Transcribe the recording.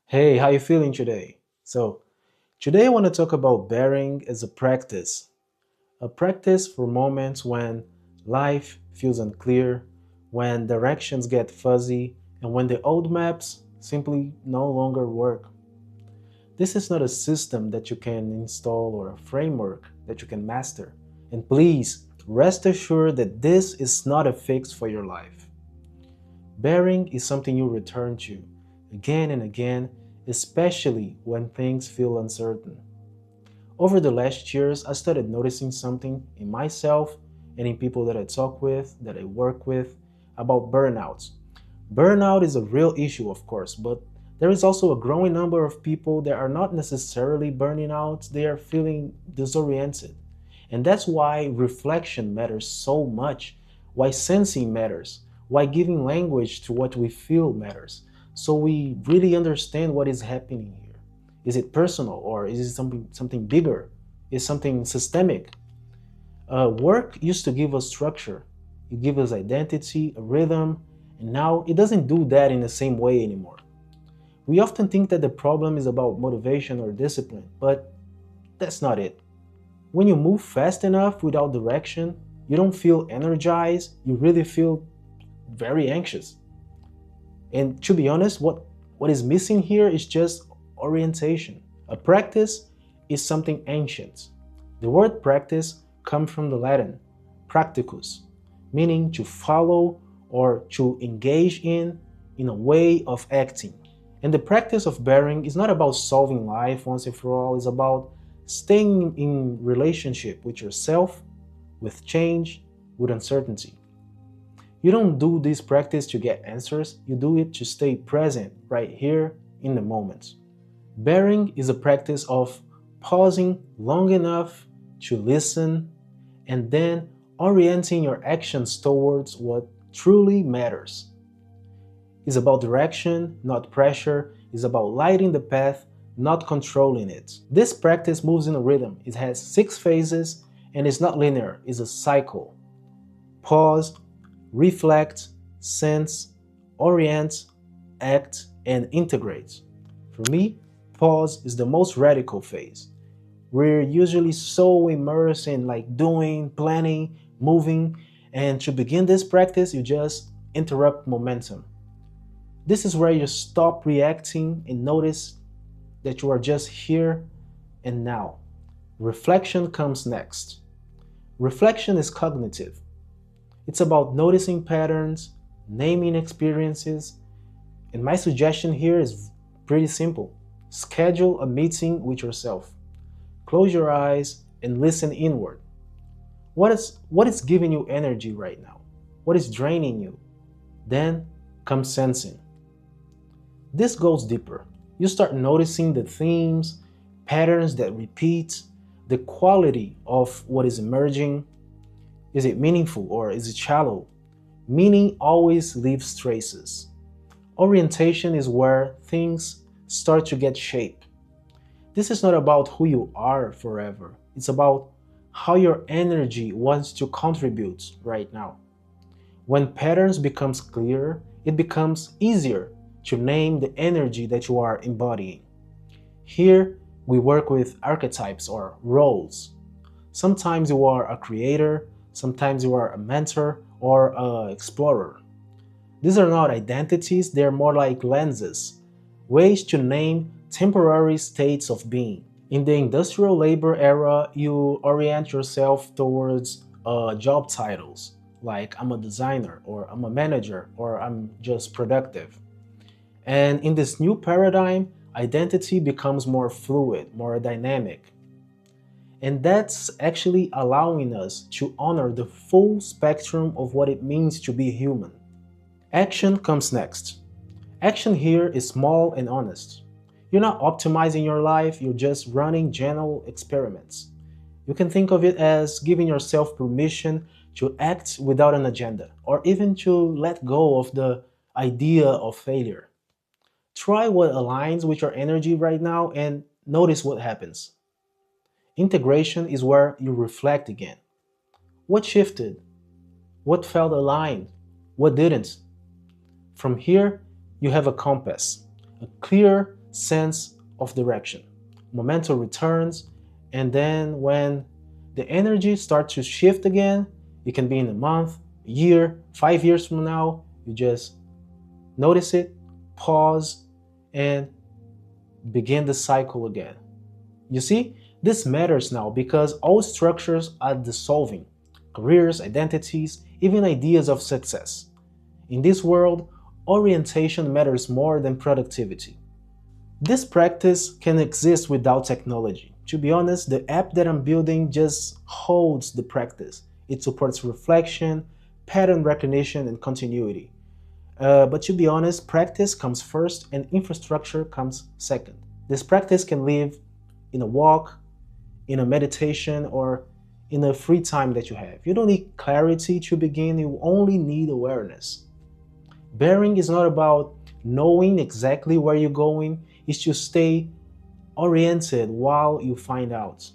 Hey, how you feeling today? Today I want to talk about bearing as a practice for moments when life feels unclear, when directions get fuzzy, and when the old maps simply no longer work. This is not a system that you can install or a framework that you can master. And please, rest assured that this is not a fix for your life. Bearing is something you return to again and again, especially when things feel uncertain. Over the last years, I started noticing something in myself and in people that I talk with, that I work with, about burnouts. Burnout is a real issue, of course, but there is also a growing number of people that are not necessarily burning out, they are feeling disoriented. And that's why reflection matters so much, why sensing matters, why giving language to what we feel matters. So we really understand what is happening here. Is it personal or is it something bigger? Is something systemic? Work used to give us structure. It gave us identity, a rhythm, and now it doesn't do that in the same way anymore. We often think that the problem is about motivation or discipline, but that's not it. When you move fast enough without direction, you don't feel energized, you really feel very anxious. And to be honest, what is missing here is just orientation. A practice is something ancient. The word practice comes from the Latin practicus, meaning to follow or to engage in a way of acting. And the practice of bearing is not about solving life once and for all, it's about staying in relationship with yourself, with change, with uncertainty. You don't do this practice to get answers, you do it to stay present right here in the moment. Bearing is a practice of pausing long enough to listen and then orienting your actions towards what truly matters. It's about direction, not pressure. It's about lighting the path, not controlling it. This practice moves in a rhythm. It has 6 phases and it's not linear, it's a cycle. Pause, reflect, sense, orient, act, and integrate. For me, pause is the most radical phase. We're usually so immersed in like doing, planning, moving, and to begin this practice, you just interrupt momentum. This is where you stop reacting and notice that you are just here and now. Reflection comes next. Reflection is cognitive. It's about noticing patterns, naming experiences, and my suggestion here is pretty simple. Schedule a meeting with yourself. Close your eyes and listen inward. What is giving you energy right now? What is draining you? Then come sensing. This goes deeper. You start noticing the themes, patterns that repeat, the quality of what is emerging. Is it meaningful or is it shallow? Meaning always leaves traces. Orientation is where things start to get shape. This is not about who you are forever. It's about how your energy wants to contribute right now. When patterns becomes clear, it becomes easier to name the energy that you are embodying. Here, we work with archetypes or roles. Sometimes you are a creator, sometimes you are a mentor or an explorer. These are not identities, they're more like lenses, ways to name temporary states of being. In the industrial labor era, you orient yourself towards job titles, like I'm a designer, or I'm a manager, or I'm just productive. And in this new paradigm, identity becomes more fluid, more dynamic. And that's actually allowing us to honor the full spectrum of what it means to be human. Action comes next. Action here is small and honest. You're not optimizing your life, you're just running general experiments. You can think of it as giving yourself permission to act without an agenda, or even to let go of the idea of failure. Try what aligns with your energy right now and notice what happens. Integration is where you reflect again. What shifted? What felt aligned? What didn't? From here, you have a compass, a clear sense of direction. Momentum returns, and then when the energy starts to shift again, it can be in a month, a year, 5 years from now, you just notice it, pause, and begin the cycle again. You see, this matters now because all structures are dissolving careers, identities, even ideas of success. In this world, orientation matters more than productivity. This practice can exist without technology. To be honest, the app that I'm building just holds the practice. It supports reflection, pattern recognition, and continuity. But to be honest, practice comes first and infrastructure comes second. This practice can live in a walk, in a meditation, or in a free time that you have. You don't need clarity to begin, you only need awareness. Bearing is not about knowing exactly where you're going, it's to stay oriented while you find out.